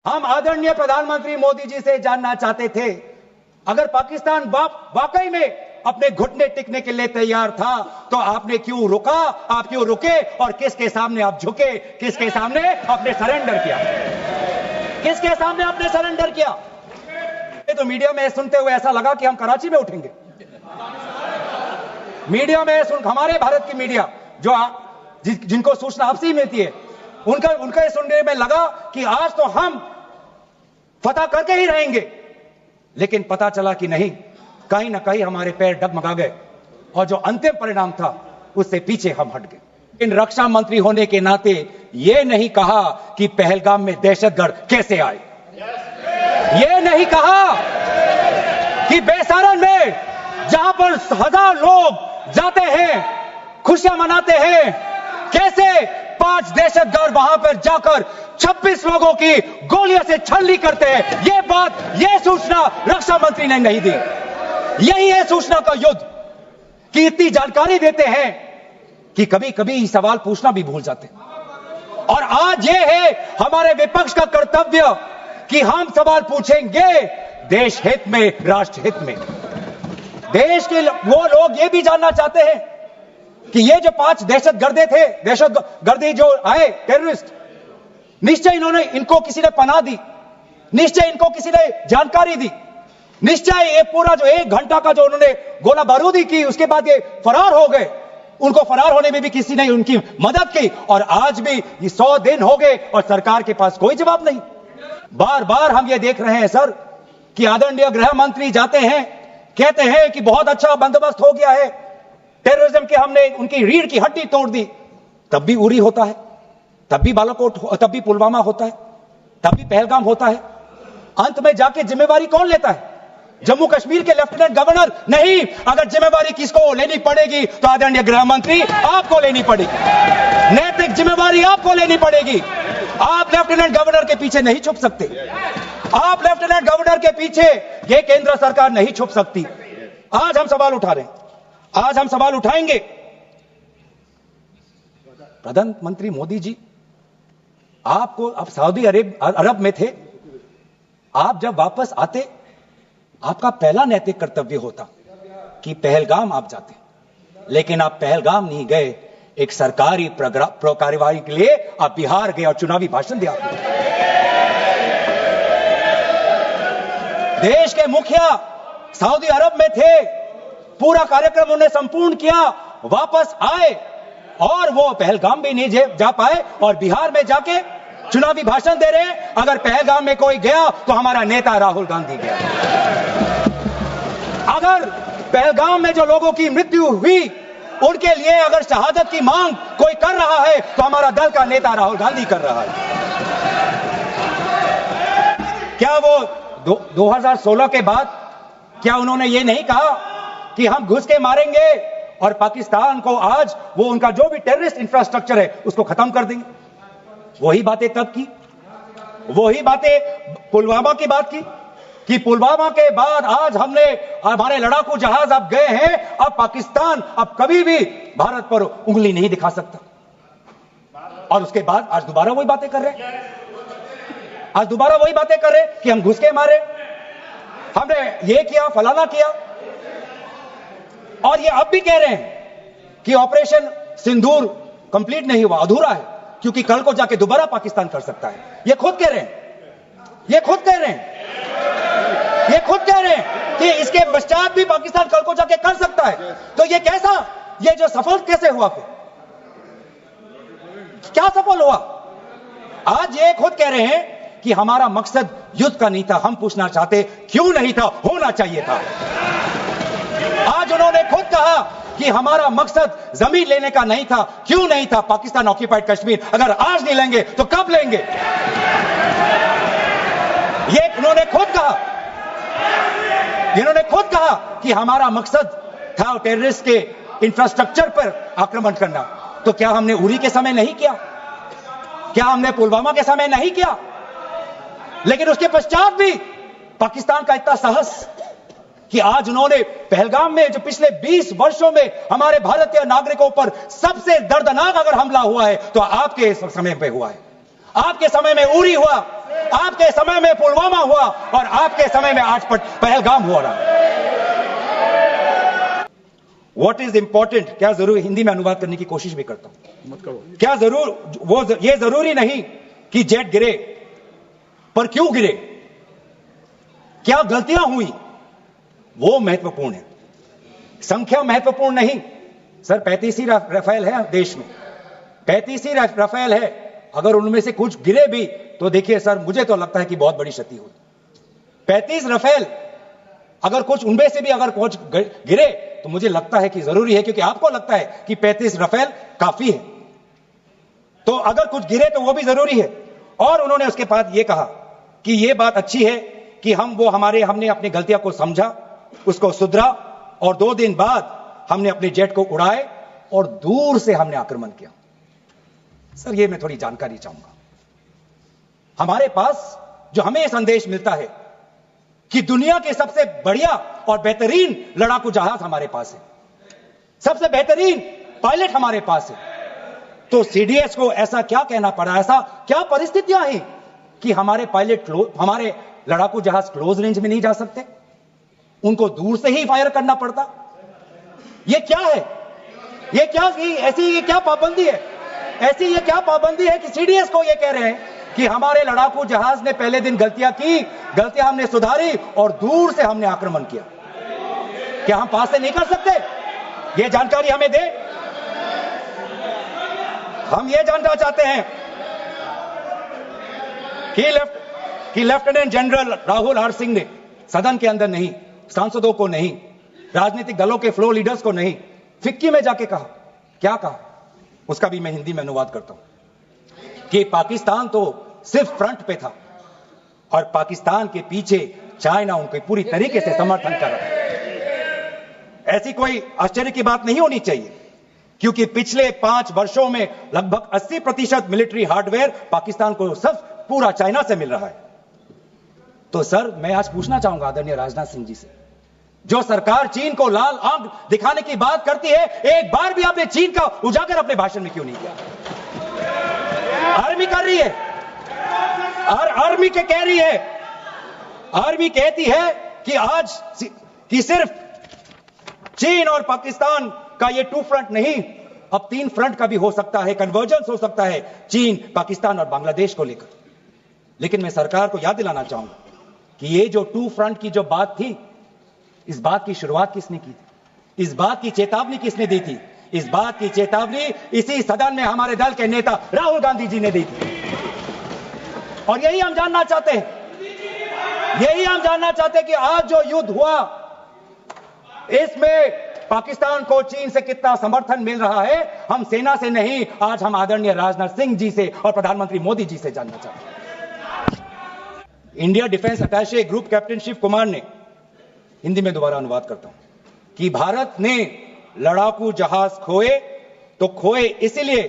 हम आदरणीय प्रधानमंत्री मोदी जी से जानना चाहते थे, अगर पाकिस्तान वाकई में अपने घुटने टिकने के लिए तैयार था तो आपने क्यों रुका, आप क्यों रुके और किसके सामने आप झुके, किसके सामने आपने सरेंडर किया, किसके सामने आपने सरेंडर किया? तो मीडिया में सुनते हुए ऐसा लगा कि हम कराची में उठेंगे। मीडिया में हमारे भारत की मीडिया जो जिनको सूचना आपसे ही मिलती है, उनका सुनने में लगा कि आज तो हम फतह करके ही रहेंगे, लेकिन पता चला कि नहीं, कहीं ना कहीं हमारे पैर डगमगा गए और जो अंतिम परिणाम था उससे पीछे हम हट गए। इन रक्षा मंत्री होने के नाते यह नहीं कहा कि पहलगाम में दहशतगर्द कैसे आए, यह नहीं कहा कि बेसारन में जहां पर 1000 लोग जाते हैं, खुशियां मनाते हैं, कैसे 5 दहशतगर्द वहां पर जाकर 26 लोगों की गोलियों से छलनी करते हैं। यह बात, यह सूचना रक्षा मंत्री ने नहीं दी। यही है सूचना का युद्ध कि इतनी जानकारी देते हैं कि कभी कभी सवाल पूछना भी भूल जाते हैं। और आज यह है हमारे विपक्ष का कर्तव्य कि हम सवाल पूछेंगे देश हित में, राष्ट्र हित में। देश के वो लोग ये भी जानना चाहते हैं कि ये जो 5 दहशतगर्दी जो आए टेररिस्ट, निश्चय इनको किसी ने पनाह दी, निश्चय इनको किसी ने जानकारी दी, निश्चय ये पूरा जो 1 घंटा का जो उन्होंने गोला बारूदी की, उसके बाद ये फरार हो गए, उनको फरार होने में भी किसी ने उनकी मदद की। और आज भी ये 100 दिन हो गए और सरकार के पास कोई जवाब नहीं। बार बार हम ये देख रहे हैं सर कि आदरणीय गृह मंत्री जाते हैं, कहते हैं कि बहुत अच्छा बंदोबस्त हो गया है, टेररिज्म के हमने उनकी रीढ़ की हड्डी तोड़ दी। तब भी उरी होता है, तब भी बालाकोट, तब भी पुलवामा होता है, तब भी पहलगाम होता है। अंत में जाके जिम्मेवारी कौन लेता है? जम्मू कश्मीर के लेफ्टिनेंट गवर्नर नहीं। अगर जिम्मेवारी किसको लेनी पड़ेगी तो आदरणीय गृह मंत्री आपको लेनी पड़ेगी, नैतिक जिम्मेवारी आपको लेनी पड़ेगी। आप लेफ्टिनेंट गवर्नर के पीछे नहीं छुप सकते, आप लेफ्टिनेंट गवर्नर के पीछे ये केंद्र सरकार नहीं छुप सकती। आज हम सवाल उठा रहे हैं, आज हम सवाल उठाएंगे। प्रधानमंत्री मोदी जी, आपको अब सऊदी अरब में थे, आप जब वापस आते आपका पहला नैतिक कर्तव्य होता कि पहलगाम आप जाते, लेकिन आप पहलगाम नहीं गए, एक सरकारी कार्यवाही के लिए आप बिहार गए और चुनावी भाषण दिया। देश के मुखिया सऊदी अरब में थे, पूरा कार्यक्रम उन्होंने संपूर्ण किया, वापस आए और वो पहलगाम भी नहीं जा पाए और बिहार में जाके चुनावी भाषण दे रहे हैं। अगर पहलगाम में कोई गया तो हमारा नेता राहुल गांधी गया। अगर पहलगाम में जो लोगों की मृत्यु हुई उनके लिए अगर शहादत की मांग कोई कर रहा है तो हमारा दल का नेता राहुल गांधी कर रहा है। क्या वो 2016 के बाद क्या उन्होंने ये नहीं कहा कि हम घुस के मारेंगे और पाकिस्तान को आज वो उनका जो भी टेररिस्ट इंफ्रास्ट्रक्चर है उसको खत्म कर देंगे? वही बातें तब की, वही बातें पुलवामा की बात की कि पुलवामा के बाद आज हमने हमारे लड़ाकू जहाज अब गए हैं, अब पाकिस्तान अब कभी भी भारत पर उंगली नहीं दिखा सकता। और उसके बाद आज दोबारा वही बातें कर रहे हैं, आज दोबारा वही बातें कर रहे हैं कि हम घुस के मारे, हमने ये किया, फलाना किया। और ये अब भी कह रहे हैं कि ऑपरेशन सिंदूर कंप्लीट नहीं हुआ, अधूरा है, क्योंकि कल को जाके दोबारा पाकिस्तान कर सकता है। ये खुद कह रहे हैं, ये खुद कह रहे हैं, ये खुद कह रहे हैं कि इसके पश्चात भी पाकिस्तान कल को जाके कर सकता है। तो ये कैसा, ये जो सफल कैसे हुआ, फिर क्या सफल हुआ? आज ये खुद कह रहे हैं कि हमारा मकसद युद्ध का नहीं था, हम पूछना चाहते क्यों नहीं था, होना चाहिए था। आज उन्होंने खुद कहा कि हमारा मकसद जमीन लेने का नहीं था, क्यों नहीं था? पाकिस्तान ऑक्यूपाइड कश्मीर अगर आज नहीं लेंगे तो कब लेंगे? ये उन्होंने खुद कहा, इन्होंने खुद कहा कि हमारा मकसद था टेररिस्ट के इंफ्रास्ट्रक्चर पर आक्रमण करना। तो क्या हमने उरी के समय नहीं किया? क्या हमने पुलवामा के समय नहीं किया? लेकिन उसके पश्चात भी पाकिस्तान का इतना साहस कि आज उन्होंने पहलगाम में जो पिछले 20 वर्षों में हमारे भारतीय नागरिकों पर सबसे दर्दनाक अगर हमला हुआ है तो आपके समय पे हुआ है। आपके समय में उरी हुआ, आपके समय में पुलवामा हुआ और आपके समय में आज पहलगाम हो रहा है। व्हाट इज इंपॉर्टेंट, क्या जरूर, हिंदी में अनुवाद करने की कोशिश भी करता हूं, मत करो। क्या जरूर ये जरूरी नहीं कि जेट गिरे, पर क्यों गिरे, क्या गलतियां हुई, वो महत्वपूर्ण है। संख्या महत्वपूर्ण नहीं। सर 35 ही राफेल है देश में, 35 ही राफेल है। अगर उनमें से कुछ गिरे भी तो देखिए सर, मुझे तो लगता है कि बहुत बड़ी क्षति हुई। 35 राफेल, अगर कुछ उनमें से भी अगर कुछ गिरे तो मुझे लगता है कि जरूरी है, क्योंकि आपको लगता है कि 35 राफेल काफी है, तो अगर कुछ गिरे तो वो भी जरूरी है। और उन्होंने उसके बाद ये कहा कि ये बात अच्छी है कि हमने अपनी गलतियों को समझा, उसको सुधरा, और 2 दिन बाद हमने अपने जेट को उड़ाए और दूर से हमने आक्रमण किया। सर ये मैं थोड़ी जानकारी चाहूंगा। हमारे पास जो हमें यह संदेश मिलता है कि दुनिया के सबसे बढ़िया और बेहतरीन लड़ाकू जहाज हमारे पास है, सबसे बेहतरीन पायलट हमारे पास है, तो सीडीएस को ऐसा क्या कहना पड़ा, ऐसा क्या परिस्थितियां हैं कि हमारे पायलट, हमारे लड़ाकू जहाज क्लोज रेंज में नहीं जा सकते, उनको दूर से ही फायर करना पड़ता? ये क्या है? ये क्या ऐसी ये क्या पाबंदी है? ऐसी ये क्या पाबंदी है कि सीडीएस को ये कह रहे हैं कि हमारे लड़ाकू जहाज ने पहले दिन गलतियां की, गलतियां हमने सुधारी और दूर से हमने आक्रमण किया। क्या हम पास से नहीं कर सकते? ये जानकारी हमें दे। हम ये जानना चाहते हैं कि lieutenant general Rahul R Singh ने सदन के अंदर नहीं, सांसदों को नहीं, राजनीतिक दलों के फ्लोर लीडर्स को नहीं, फिक्की में जाके कहा, क्या कहा उसका भी मैं हिंदी में अनुवाद करता हूं कि पाकिस्तान तो सिर्फ फ्रंट पे था और पाकिस्तान के पीछे चाइना उनके पूरी तरीके से समर्थन कर रहा है। ऐसी कोई आश्चर्य की बात नहीं होनी चाहिए, क्योंकि पिछले 5 वर्षों में लगभग 80% मिलिट्री हार्डवेयर पाकिस्तान को सब पूरा चाइना से मिल रहा है। तो सर मैं आज पूछना चाहूंगा आदरणीय राजनाथ सिंह जी से, जो सरकार चीन को लाल आंख दिखाने की बात करती है, एक बार भी आपने चीन का उजागर अपने भाषण में क्यों नहीं किया? आर्मी कर रही है, आर्मी के कह रही है, आर्मी कहती है कि आज कि सिर्फ चीन और पाकिस्तान का ये 2 फ्रंट नहीं, अब 3 फ्रंट का भी हो सकता है, कन्वर्जेंस हो सकता है चीन, पाकिस्तान और बांग्लादेश को लेकर। लेकिन मैं सरकार को याद दिलाना चाहूंगा कि ये जो 2 फ्रंट की जो बात थी, इस बात की शुरुआत किसने की थी? इस बात की चेतावनी किसने दी थी? इस बात की चेतावनी इसी सदन में हमारे दल के नेता राहुल गांधी जी ने दी थी। और यही हम जानना चाहते हैं, यही हम जानना चाहते हैं कि आज जो युद्ध हुआ, इसमें पाकिस्तान को चीन से कितना समर्थन मिल रहा है, हम सेना से नहीं, आज हम आदरणीय राजनाथ सिंह जी से और प्रधानमंत्री मोदी जी से जानना चाहते हैं। India defence attache group captain Shiv Kumar ने, हिंदी में दोबारा अनुवाद करता हूं, कि भारत ने लड़ाकू जहाज खोए तो खोए इसलिए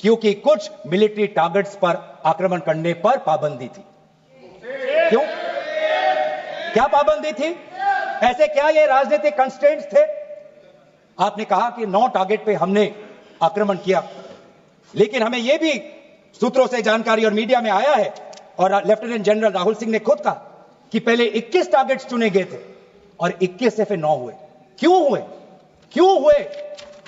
क्योंकि कुछ मिलिट्री टारगेट्स पर आक्रमण करने पर पाबंदी थी। क्यों? क्या पाबंदी थी? ऐसे क्या ये राजनीतिक कंस्ट्रेंट्स थे? आपने कहा कि 9 टारगेट पे हमने आक्रमण किया, लेकिन हमें यह भी सूत्रों से जानकारी और मीडिया में आया है, और लेफ्टिनेंट जनरल राहुल सिंह ने खुद कहा कि पहले 21 टारगेट्स चुने गए थे और 21 से फिर 9 हुए। क्यों हुए? क्यों हुए?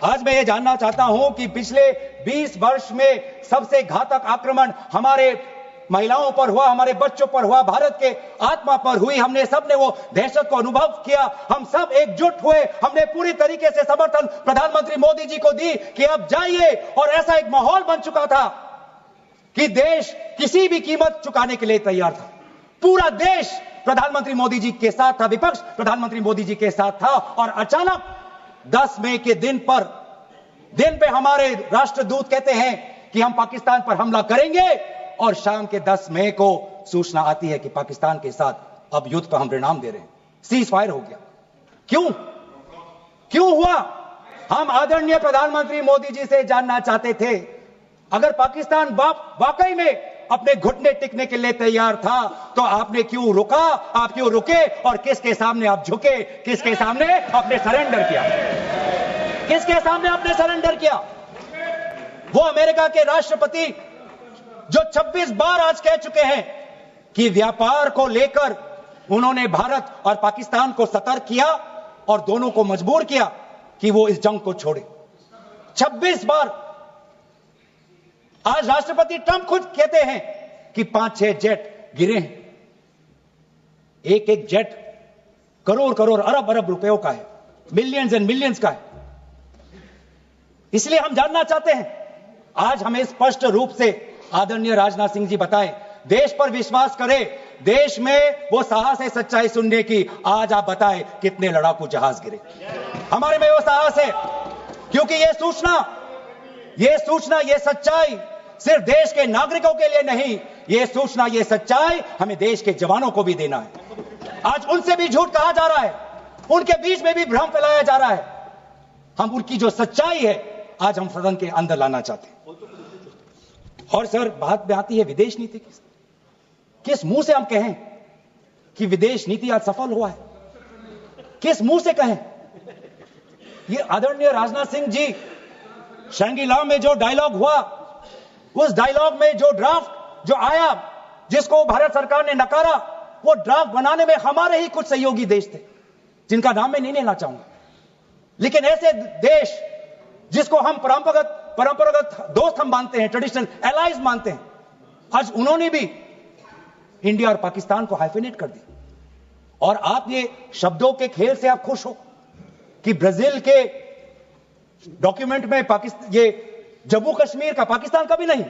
आज मैं ये जानना चाहता हूं कि पिछले 20 वर्ष में सबसे घातक आक्रमण हमारे महिलाओं पर हुआ, हमारे बच्चों पर हुआ, भारत के आत्मा पर हुई। हमने सबने वो दहशत को अनुभव किया, हम सब एकजुट हुए, हमने पूरी तरीके से समर्थन प्रधानमंत्री मोदी जी को दी कि अब जाइए, और ऐसा एक माहौल बन चुका था कि देश किसी भी कीमत चुकाने के लिए तैयार था। पूरा देश प्रधानमंत्री मोदी जी के साथ था, विपक्ष प्रधानमंत्री मोदी जी के साथ था, और अचानक 10 मई के दिन पे हमारे राष्ट्रदूत कहते हैं कि हम पाकिस्तान पर हमला करेंगे, और शाम के 10 मई को सूचना आती है कि पाकिस्तान के साथ अब युद्ध पर हम परिणाम दे रहे हैं, सीज फायर हो गया। क्यों हुआ? हम आदरणीय प्रधानमंत्री मोदी जी से जानना चाहते थे, अगर पाकिस्तान वाकई में अपने घुटने टिकने के लिए तैयार था तो आपने क्यों रुका? आप क्यों रुके और किसके सामने आप झुके? किसके सामने आपने सरेंडर किया? किसके सामने आपने सरेंडर किया? वो अमेरिका के राष्ट्रपति जो 26 बार आज कह चुके हैं कि व्यापार को लेकर उन्होंने भारत और पाकिस्तान को सतर्क किया और दोनों को मजबूर किया कि वो इस जंग को छोड़े। 26 बार। आज राष्ट्रपति ट्रंप खुद कहते हैं कि 5-6 जेट गिरे हैं। एक एक जेट करोड़ अरब रुपयों का है, मिलियंस एंड मिलियंस का है। इसलिए हम जानना चाहते हैं, आज हमें स्पष्ट रूप से आदरणीय राजनाथ सिंह जी बताएं, देश पर विश्वास करें, देश में वो साहस है सच्चाई सुनने की। आज आप बताएं कितने लड़ाकू जहाज गिरे। हमारे में वो साहस है, क्योंकि ये सूचना, ये सच्चाई सिर्फ देश के नागरिकों के लिए नहीं, ये सूचना, ये सच्चाई हमें देश के जवानों को भी देना है। आज उनसे भी झूठ कहा जा रहा है, उनके बीच में भी भ्रम फैलाया जा रहा है। हम उनकी जो सच्चाई है आज हम सदन के अंदर लाना चाहते हैं। और सर, बात में आती है विदेश नीति की। किस मुंह से हम कहें कि विदेश नीति आज सफल हुआ है? किस मुंह से कहें? ये आदरणीय राजनाथ सिंह जी, शंगीला में जो डायलॉग हुआ, उस डायलॉग में जो ड्राफ्ट जो आया, जिसको भारत सरकार ने नकारा, वो ड्राफ्ट बनाने में हमारे ही कुछ सहयोगी देश थे, जिनका नाम मैं नहीं लेना चाहूंगा। लेकिन ऐसे देश जिसको हम परंपरागत दोस्त हम मानते हैं, ट्रेडिशनल एलाइज मानते हैं, आज उन्होंने भी इंडिया और पाकिस्तान को हाइफिनेट कर दिया। और आप ये शब्दों के खेल से आप खुश हो कि ब्राजील के डॉक्यूमेंट में ये जम्मू कश्मीर का, पाकिस्तान का भी नहीं,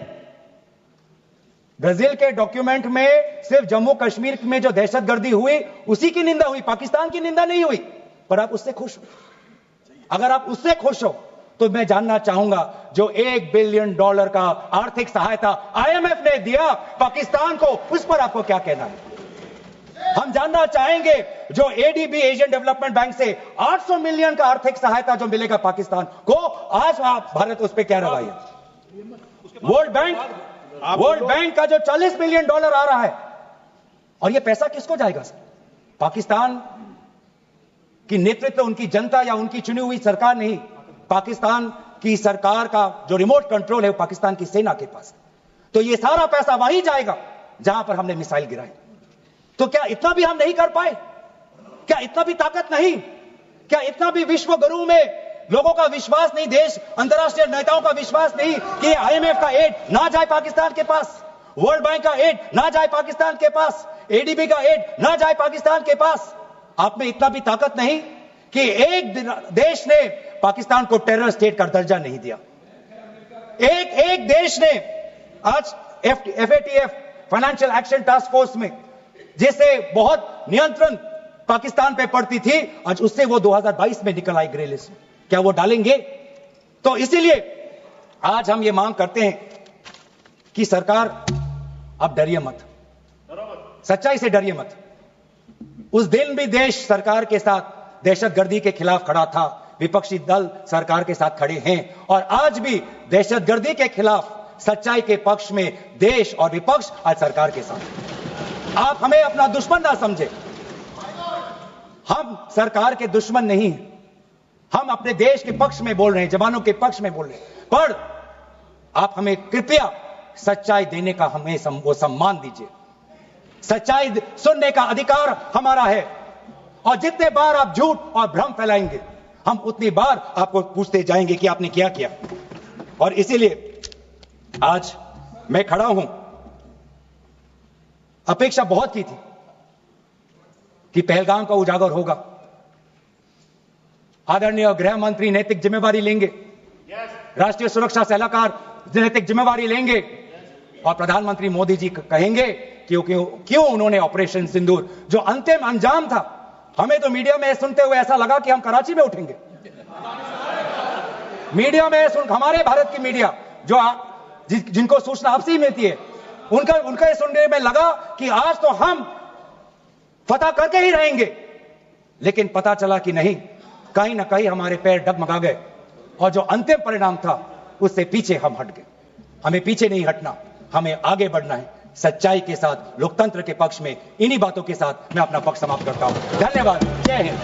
ब्राजील के डॉक्यूमेंट में सिर्फ जम्मू कश्मीर में जो दहशतगर्दी हुई उसी की निंदा हुई, पाकिस्तान की निंदा नहीं हुई। पर आप उससे खुश हो? अगर आप उससे खुश हो तो मैं जानना चाहूंगा, जो $1 बिलियन का आर्थिक सहायता IMF ने दिया पाकिस्तान को, उस पर आपको क्या कहना है? हम जानना चाहेंगे, जो ADB एशियन डेवलपमेंट बैंक से 800 मिलियन का आर्थिक सहायता जो मिलेगा पाकिस्तान को, आज आप भारत उस पर क्या रवाई है? वर्ल्ड बैंक का जो $40 मिलियन आ रहा है, और यह पैसा किसको जाएगा सर? पाकिस्तान की नेतृत्व उनकी जनता या उनकी चुनी हुई सरकार नहीं, पाकिस्तान की सरकार का जो रिमोट कंट्रोल है वो पाकिस्तान की सेना के पास। तो ये सारा पैसा वहीं जाएगा जहां पर हमने मिसाइल गिराई। तो क्या इतना भी हम नहीं कर पाए? क्या इतना भी ताकत नहीं? क्या इतना भी विश्व गुरु में लोगों का विश्वास नहीं, देश अंतर्राष्ट्रीय नेताओं का विश्वास नहीं कि IMF का एड ना जाए पाकिस्तान के पास, वर्ल्ड बैंक का एड ना जाए पाकिस्तान के पास, ADB का एड ना जाए पाकिस्तान के पास? आप में इतना भी ताकत नहीं कि एक देश ने पाकिस्तान को टेरर स्टेट का दर्जा नहीं दिया। एक देश ने आज FATF financial action task force में, जिसे बहुत नियंत्रण पाकिस्तान पे पड़ती थी, आज उससे वो 2022 में निकल आई ग्रे लिस्ट में। क्या वो डालेंगे? तो इसीलिए आज हम ये मांग करते हैं कि सरकार, अब डरिए मत, सच्चाई से डरिए मत। उस दिन भी देश सरकार के साथ दहशतगर्दी के खिलाफ खड़ा था, विपक्षी दल सरकार के साथ खड़े हैं, और आज भी दहशतगर्दी के खिलाफ सच्चाई के पक्ष में देश और विपक्ष आज सरकार के साथ। आप हमें अपना दुश्मन ना समझे, हम सरकार के दुश्मन नहीं हैं, हम अपने देश के पक्ष में बोल रहे हैं, जवानों के पक्ष में बोल रहे हैं। पर आप हमें कृपया सच्चाई देने का हमें वो सम्मान दीजिए। सच्चाई सुनने का अधिकार हमारा है, और जितने बार आप झूठ और भ्रम फैलाएंगे, हम उतनी बार आपको पूछते जाएंगे कि आपने क्या किया। और इसीलिए आज मैं खड़ा हूं। अपेक्षा बहुत की थी कि पहलगाम का उजागर होगा। आदरणीय गृह मंत्री नैतिक जिम्मेवारी लेंगे, राष्ट्रीय सुरक्षा सलाहकार नैतिक जिम्मेवारी लेंगे, और प्रधानमंत्री मोदी जी कहेंगे क्यों उन्होंने ऑपरेशन सिंदूर, जो अंतिम अंजाम था, हमें तो मीडिया में सुनते हुए ऐसा लगा कि हम कराची में उठेंगे। मीडिया में हमारे भारत की मीडिया जो जिनको सूचना आपसी मिलती है, उनका सुनने में लगा कि आज तो हम फतह करके ही रहेंगे। लेकिन पता चला कि नहीं, कहीं ना कहीं हमारे पैर डगमगा गए, और जो अंतिम परिणाम था उससे पीछे हम हट गए। हमें पीछे नहीं हटना, हमें आगे बढ़ना है, सच्चाई के साथ, लोकतंत्र के पक्ष में। इन्हीं बातों के साथ मैं अपना पक्ष समाप्त करता हूं। धन्यवाद। जय हिंद।